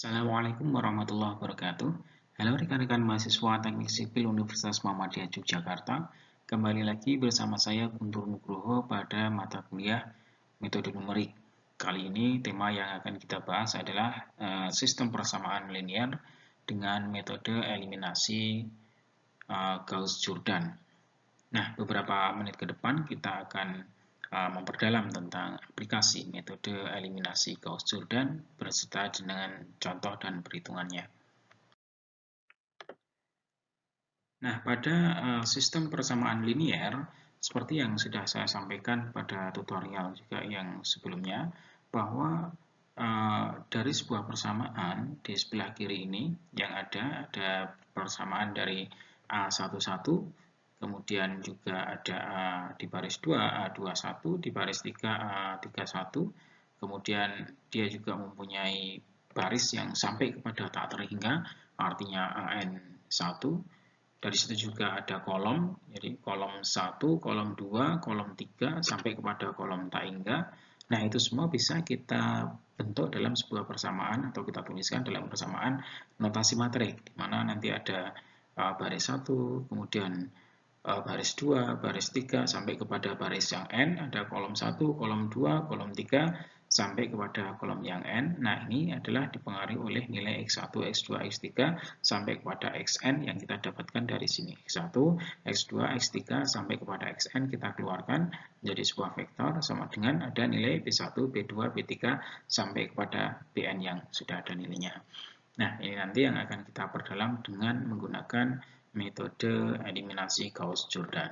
Assalamualaikum warahmatullahi wabarakatuh. Halo rekan-rekan mahasiswa Teknik Sipil Universitas Muhammadiyah Yogyakarta. Kembali lagi bersama saya Guntur Nugroho pada mata kuliah Metode Numerik. Kali ini tema yang akan kita bahas adalah sistem persamaan linier dengan metode eliminasi Gauss-Jordan. Nah, beberapa menit ke depan kita akan memperdalam tentang aplikasi metode eliminasi Gauss-Jordan beserta dengan contoh dan perhitungannya. Nah, pada sistem persamaan linier, seperti yang sudah saya sampaikan pada tutorial juga yang sebelumnya, bahwa dari sebuah persamaan di sebelah kiri ini yang ada persamaan dari A11, kemudian juga ada A di baris 2, A21, di baris 3, A31, kemudian dia juga mempunyai baris yang sampai kepada tak terhingga, artinya AN1. Dari situ juga ada kolom, jadi kolom 1, kolom 2, kolom 3, sampai kepada kolom tak hingga. Nah, itu semua bisa kita bentuk dalam sebuah persamaan atau kita tuliskan dalam persamaan notasi matrik, di mana nanti ada baris 1, kemudian baris 2, baris 3, sampai kepada baris yang N, ada kolom 1, kolom 2, kolom 3, sampai kepada kolom yang N. Nah, ini adalah dipengaruhi oleh nilai X1, X2, X3, sampai kepada Xn yang kita dapatkan dari sini. X1, X2, X3, sampai kepada Xn kita keluarkan menjadi sebuah vektor sama dengan ada nilai B1, B2, B3, sampai kepada Bn yang sudah ada nilainya. Nah, ini nanti yang akan kita perdalam dengan menggunakan metode eliminasi Gauss-Jordan.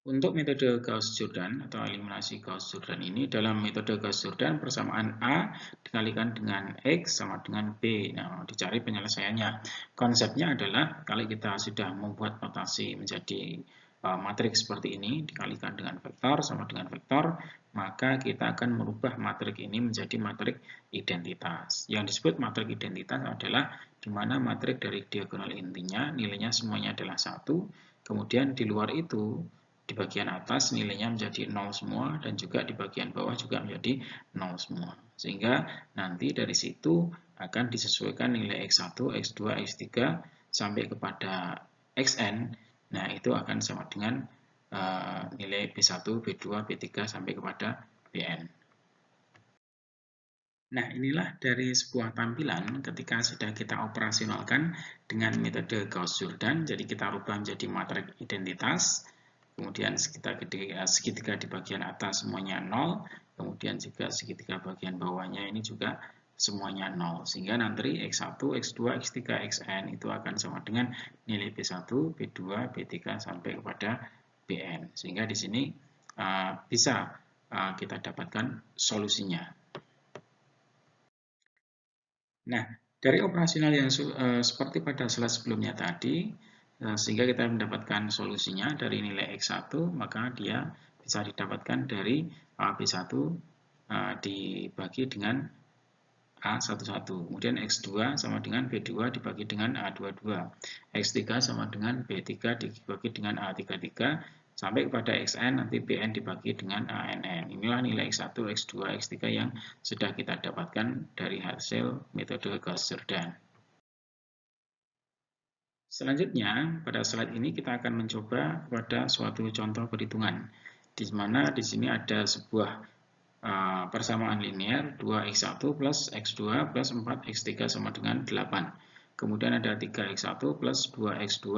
Untuk metode Gauss-Jordan atau eliminasi Gauss-Jordan ini, dalam metode Gauss-Jordan persamaan A dikalikan dengan X sama dengan B. Nah, dicari penyelesaiannya. Konsepnya adalah kalau kita sudah membuat notasi menjadi matrik seperti ini, dikalikan dengan vektor sama dengan vektor, maka kita akan merubah matrik ini menjadi matrik identitas. Yang disebut matrik identitas adalah di mana matrik dari diagonal intinya nilainya semuanya adalah 1, kemudian di luar itu di bagian atas nilainya menjadi 0 semua dan juga di bagian bawah juga menjadi 0 semua. Sehingga nanti dari situ akan disesuaikan nilai X1, X2, X3 sampai kepada Xn. Nah, itu akan sama dengan nilai B1, B2, B3 sampai kepada Bn. Nah, inilah dari sebuah tampilan ketika sudah kita operasionalkan dengan metode Gauss-Jordan. Jadi kita rubah menjadi matrik identitas. Kemudian segitiga di bagian atas semuanya 0, kemudian juga segitiga bagian bawahnya ini juga semuanya 0. Sehingga nanti X1, X2, X3, Xn itu akan sama dengan nilai B1, B2, B3 sampai kepada Bn. Sehingga di sini bisa kita dapatkan solusinya. Nah, dari operasional yang seperti pada slide sebelumnya tadi, sehingga kita mendapatkan solusinya dari nilai X1, maka dia bisa didapatkan dari B1 dibagi dengan A11. Kemudian X2 sama dengan B2 dibagi dengan A22. X3 sama dengan B3 dibagi dengan A33. Sampai kepada Xn nanti Bn dibagi dengan ANN. Inilah nilai X1, X2, X3 yang sudah kita dapatkan dari hasil metode Gauss-Jordan. Selanjutnya, pada slide ini kita akan mencoba pada suatu contoh perhitungan, di mana di sini ada sebuah persamaan linier 2x1 plus x2 plus 4x3 sama dengan 8. Kemudian ada 3x1 plus 2x2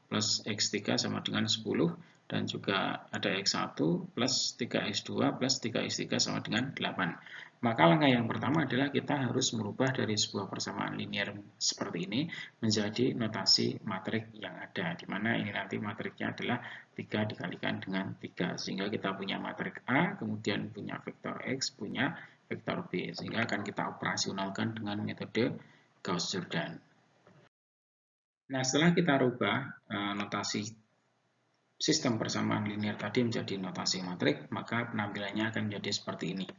plus x3 sama dengan 10. Dan juga ada x1 plus 3x2 plus 3x3 sama dengan 8. Maka langkah yang pertama adalah kita harus merubah dari sebuah persamaan linier seperti ini menjadi notasi matrik yang ada, di mana ini nanti matriknya adalah 3 dikalikan dengan 3, sehingga kita punya matrik A, kemudian punya vektor X, punya vektor B, sehingga akan kita operasionalkan dengan metode Gauss-Jordan. Nah, setelah kita rubah notasi sistem persamaan linier tadi menjadi notasi matrik, maka penampilannya akan menjadi seperti ini.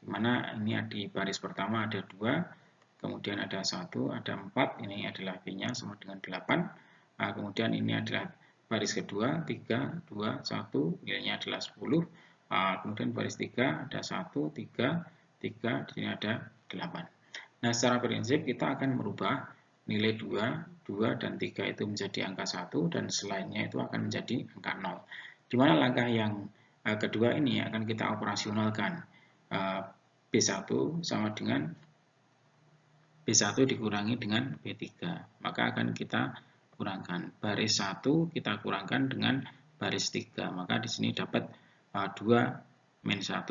Di mana ini di baris pertama ada 2, kemudian ada 1, ada 4, ini adalah B-nya sama dengan 8. Nah, kemudian ini adalah baris kedua, 3, 2, 1, nilainya adalah 10. Kemudian baris 3 ada 1, 3, 3, di sini ada 8. Nah, secara prinsip kita akan merubah nilai 2, 2 dan 3 itu menjadi angka 1 dan selainnya itu akan menjadi angka 0. Di mana langkah yang kedua ini akan kita operasionalkan. B1 sama dengan B1 dikurangi dengan B3. Maka akan kita kurangkan. Baris 1 kita kurangkan dengan baris 3. Maka di sini dapat 2 min 1.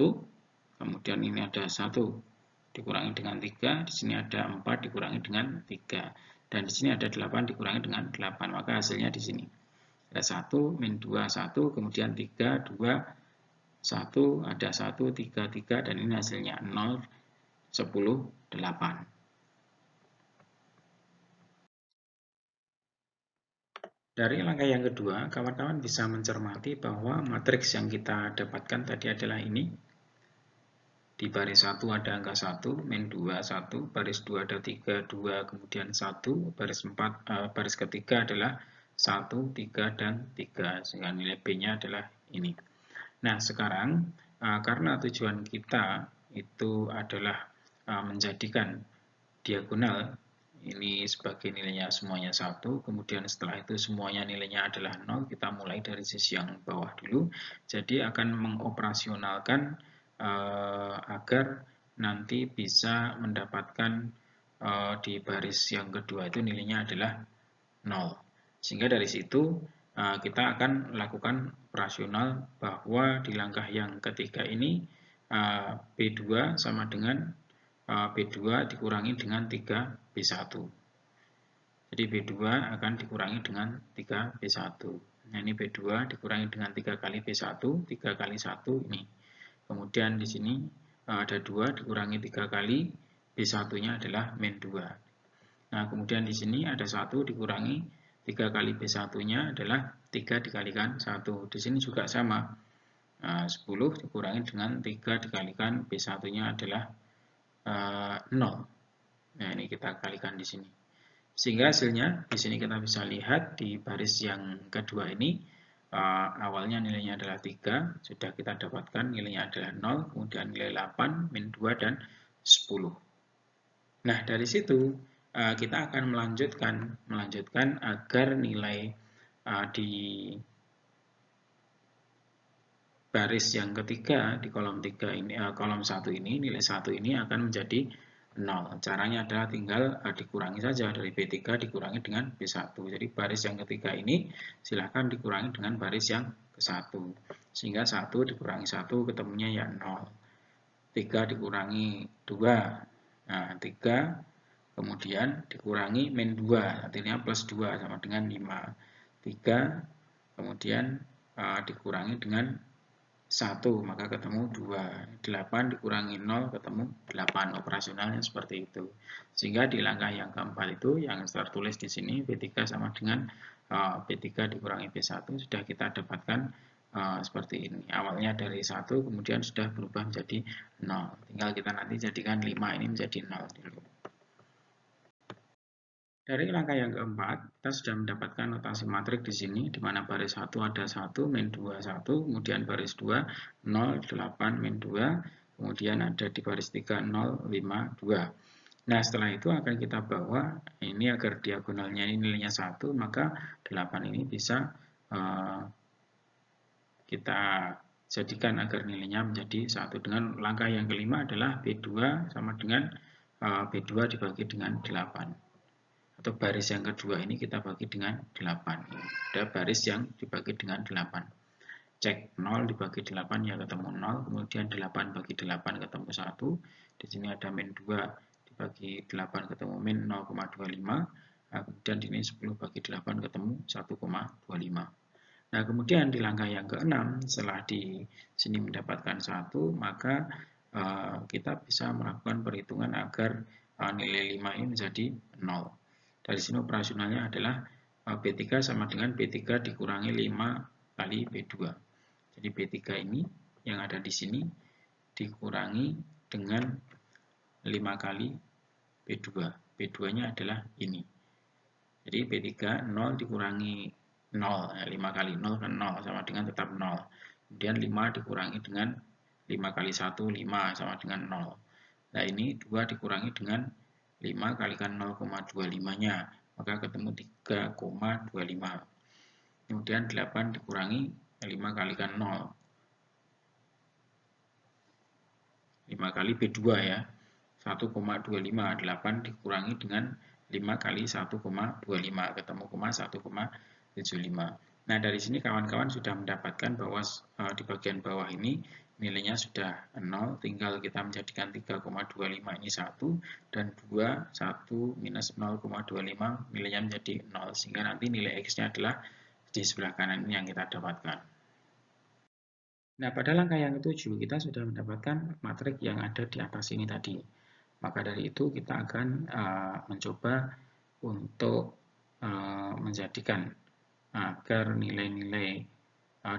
Kemudian ini ada 1 dikurangi dengan 3. Di sini ada 4 dikurangi dengan 3. Dan di sini ada 8 dikurangi dengan 8. Maka hasilnya di sini. Ada 1 min 2, 1. Kemudian 3, 2, 1. Ada 1, 3, 3. Dan ini hasilnya 0, 10, 8. Dari langkah yang kedua, kawan-kawan bisa mencermati bahwa matriks yang kita dapatkan tadi adalah ini. Di baris 1 ada angka 1, min 2, 1, baris 2 ada 3, 2, kemudian 1, baris ketiga adalah 1, 3, dan 3, sehingga nilai B-nya adalah ini. Nah, sekarang karena tujuan kita itu adalah menjadikan diagonal ini sebagai nilainya semuanya 1, kemudian setelah itu semuanya nilainya adalah 0, kita mulai dari sisi yang bawah dulu. Jadi akan mengoperasionalkan agar nanti bisa mendapatkan di baris yang kedua itu nilainya adalah 0. Sehingga dari situ kita akan lakukan operasional bahwa di langkah yang ketiga ini B2 sama dengan B2 dikurangi dengan 3B1. Jadi B2 akan dikurangi dengan 3B1. Nah, ini B2 dikurangi dengan 3 kali B1, 3 kali 1 ini. Kemudian di sini ada 2 dikurangi 3 kali, B1-nya adalah min 2. Nah, kemudian di sini ada 1 dikurangi 3 kali B1-nya adalah 3 dikalikan 1. Di sini juga sama. 10 dikurangi dengan 3 dikalikan B1-nya adalah 0. Nah, ini kita kalikan di sini. Sehingga hasilnya di sini kita bisa lihat di baris yang kedua ini awalnya nilainya adalah 3, sudah kita dapatkan nilainya adalah 0, kemudian nilai 8, min 2, dan 10. Nah, dari situ kita akan melanjutkan agar nilai di baris yang ketiga di kolom 3 ini, kolom 1 ini, nilai 1 ini akan menjadi 0. Caranya adalah tinggal dikurangi saja dari B3 dikurangi dengan B1. Jadi baris yang ketiga ini silakan dikurangi dengan baris yang ke-1. Sehingga 1 dikurangi 1 ketemunya ya 0. 3 dikurangi 2. Nah, 3 kemudian dikurangi min 2. Artinya plus 2 sama dengan 5. 3 kemudian dikurangi dengan 1, maka ketemu 2. 8 dikurangi 0, ketemu 8. Operasionalnya seperti itu. Sehingga di langkah yang keempat itu, yang tertulis di sini, B3 sama dengan B3 dikurangi B1, sudah kita dapatkan seperti ini. Awalnya dari 1, kemudian sudah berubah menjadi 0. Tinggal kita nanti jadikan 5 ini menjadi 0 dulu. Dari langkah yang keempat, kita sudah mendapatkan notasi matrik di sini, di mana baris 1 ada 1, min 2, 1, kemudian baris 2, 0, 8, min 2, kemudian ada di baris 3, 0, 5, 2. Nah, setelah itu akan kita bawa, ini agar diagonalnya ini nilainya 1, maka 8 ini bisa kita jadikan agar nilainya menjadi 1. Dengan langkah yang kelima adalah B2 sama dengan B2 dibagi dengan 8. Atau baris yang kedua ini kita bagi dengan 8. Ada baris yang dibagi dengan 8. Cek 0 dibagi 8 ya ketemu 0. Kemudian 8 bagi 8 ketemu 1. Di sini ada min 2 dibagi 8 ketemu min 0,25. Kemudian di sini 10 bagi 8 ketemu 1,25. Nah, kemudian di langkah yang keenam, setelah di sini mendapatkan 1, maka kita bisa melakukan perhitungan agar nilai 5 ini menjadi 0. Dari sini operasionalnya adalah B3 sama dengan B3 dikurangi 5 kali B2. Jadi B3 ini yang ada di sini dikurangi dengan 5 kali B2. B2-nya adalah ini. Jadi B3 0 dikurangi 0. 5 kali 0 kan 0 sama dengan tetap 0. Kemudian 5 dikurangi dengan 5 kali 1, 5 sama dengan 0. Nah, ini 2 dikurangi dengan 5 kalikan 0,25-nya, maka ketemu 3,25. Kemudian 8 dikurangi 5 kalikan 0. 5 kali B2 ya. 1,25. 8 dikurangi dengan 5 kali 1,25. Ketemu 1,75. Nah, dari sini kawan-kawan sudah mendapatkan bahwa di bagian bawah ini nilainya sudah 0, tinggal kita menjadikan 3,25 ini 1, dan 2, 1 minus 0,25 nilainya menjadi 0, sehingga nanti nilai X-nya adalah di sebelah kanan ini yang kita dapatkan. Nah, pada langkah yang ketujuh, kita sudah mendapatkan matrik yang ada di atas ini tadi. Maka dari itu, kita akan mencoba untuk menjadikan agar nilai-nilai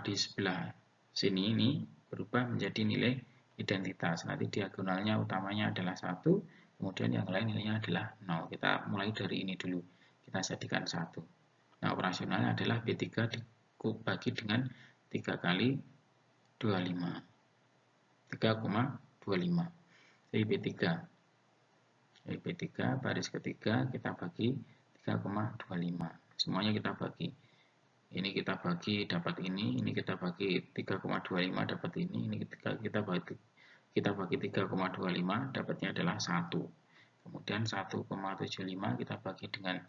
di sebelah sini ini berubah menjadi nilai identitas. Nanti diagonalnya utamanya adalah 1, kemudian yang lain nilainya adalah 0. Kita mulai dari ini dulu. Kita jadikan 1. Nah, operasionalnya adalah B3 dibagi dengan 3 kali 25. 3,25. Jadi B3. Jadi B3 baris ketiga kita bagi 3,25. Semuanya kita bagi. Ini kita bagi dapat ini kita bagi 3,25 dapat ini kita bagi 3,25 dapatnya adalah 1. Kemudian 1,75 kita bagi dengan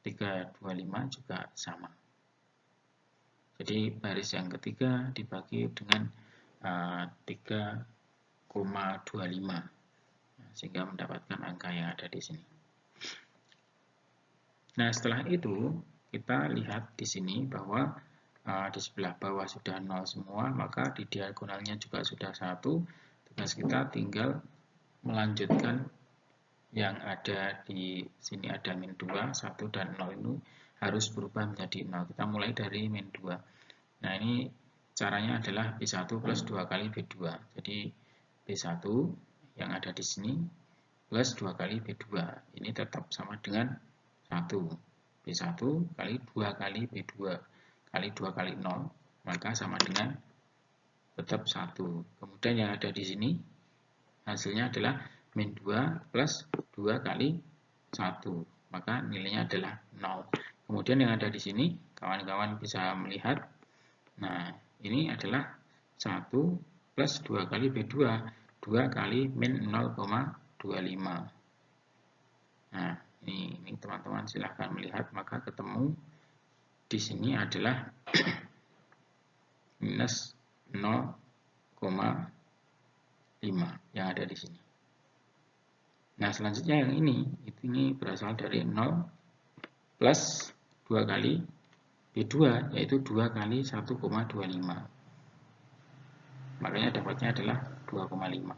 325 juga sama. Jadi baris yang ketiga dibagi dengan 3,25 sehingga mendapatkan angka yang ada di sini. Nah, setelah itu kita lihat di sini bahwa di sebelah bawah sudah 0 semua, maka di diagonalnya juga sudah 1. Tugas kita tinggal melanjutkan yang ada di sini ada min 2, 1 dan 0 ini harus berubah menjadi 0. Kita mulai dari min 2. Nah, ini caranya adalah B1 plus 2 kali B2. Jadi B1 yang ada di sini plus 2 kali B2. Ini tetap sama dengan 1. B1 kali 2 kali B2 kali 2 kali 0, maka sama dengan tetap 1. Kemudian yang ada di sini hasilnya adalah min 2 plus 2 kali 1, maka nilainya adalah 0. Kemudian yang ada di sini kawan-kawan bisa melihat, nah ini adalah 1 plus 2 kali B2, 2 kali min 0,25. Nah, ini teman-teman silahkan melihat, maka ketemu di sini adalah minus 0,5 yang ada di sini. Nah, selanjutnya yang ini berasal dari 0 plus 2 kali B2, yaitu 2 kali 1,25. Makanya dapatnya adalah 2,5.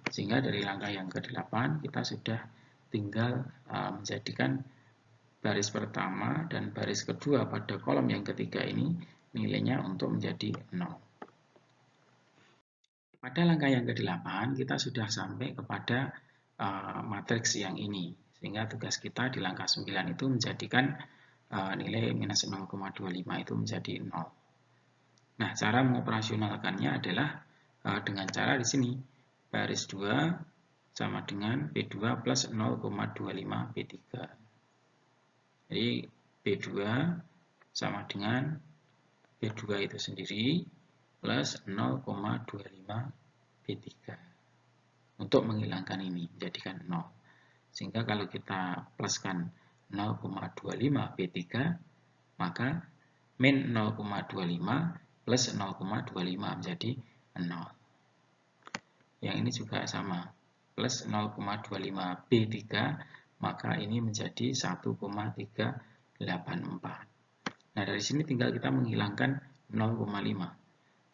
Sehingga dari langkah yang ke-8 kita sudah tinggal menjadikan baris pertama dan baris kedua pada kolom yang ketiga ini nilainya untuk menjadi 0. Pada langkah yang ke-8 kita sudah sampai kepada matriks yang ini, sehingga tugas kita di langkah 9 itu menjadikan nilai minus 0,25 itu menjadi 0. Nah, cara mengoperasionalkannya adalah dengan cara di sini baris 2 sama dengan B2 plus 0,25 B3. Jadi B2 sama dengan B2 itu sendiri plus 0,25 B3. Untuk menghilangkan ini, menjadikan 0. Sehingga kalau kita pluskan 0,25 B3, maka min 0,25 plus 0,25 menjadi 0. Yang ini juga sama, plus 0,25 B3, maka ini menjadi 1,384. Nah, dari sini tinggal kita menghilangkan 0,5.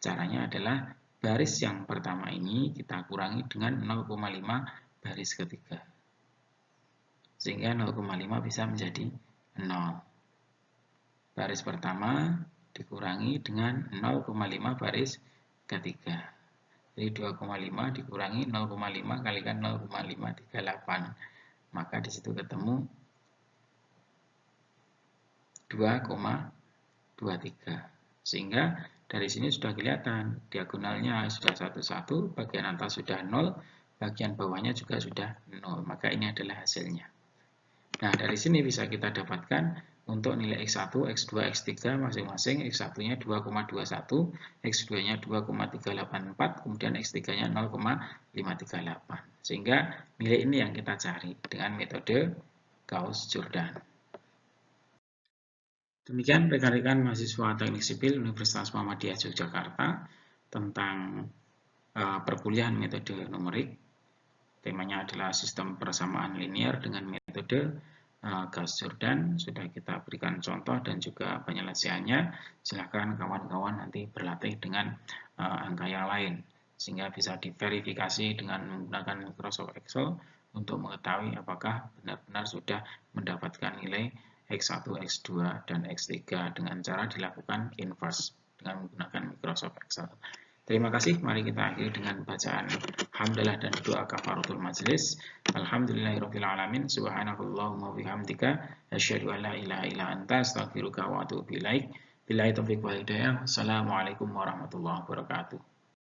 Caranya adalah baris yang pertama ini kita kurangi dengan 0,5 baris ketiga. Sehingga 0,5 bisa menjadi 0. Baris pertama dikurangi dengan 0,5 baris ketiga. Jadi 2,5 dikurangi 0,5 kalikan 0,538. Maka di situ ketemu 2,23. Sehingga dari sini sudah kelihatan diagonalnya sudah 1,1, bagian atas sudah 0, bagian bawahnya juga sudah 0, maka ini adalah hasilnya. Nah, dari sini bisa kita dapatkan untuk nilai X1, X2, X3 masing-masing X1-nya 2,21, X2-nya 2,384, kemudian X3-nya 0,538. Sehingga nilai ini yang kita cari dengan metode Gauss-Jordan. Demikian rekan-rekan mahasiswa Teknik Sipil Universitas Muhammadiyah Yogyakarta tentang perkuliahan metode numerik. Temanya adalah sistem persamaan linear dengan metode Gauss-Jordan. Sudah kita berikan contoh dan juga penyelesaiannya. Silakan kawan-kawan nanti berlatih dengan angka yang lain sehingga bisa diverifikasi dengan menggunakan Microsoft Excel untuk mengetahui apakah benar-benar sudah mendapatkan nilai X1, X2, dan X3 dengan cara dilakukan inverse dengan menggunakan Microsoft Excel. Terima kasih. Mari kita akhiri dengan bacaan hamdalah dan doa kafaratul majelis. Alhamdulillahirabbil subhanakallahumma wa bihamdika asyhadu an la ilaha illa anta astaghfiruka wa atubu ilaik. Billahi taufiq wal hidayah. Assalamualaikum warahmatullahi wabarakatuh.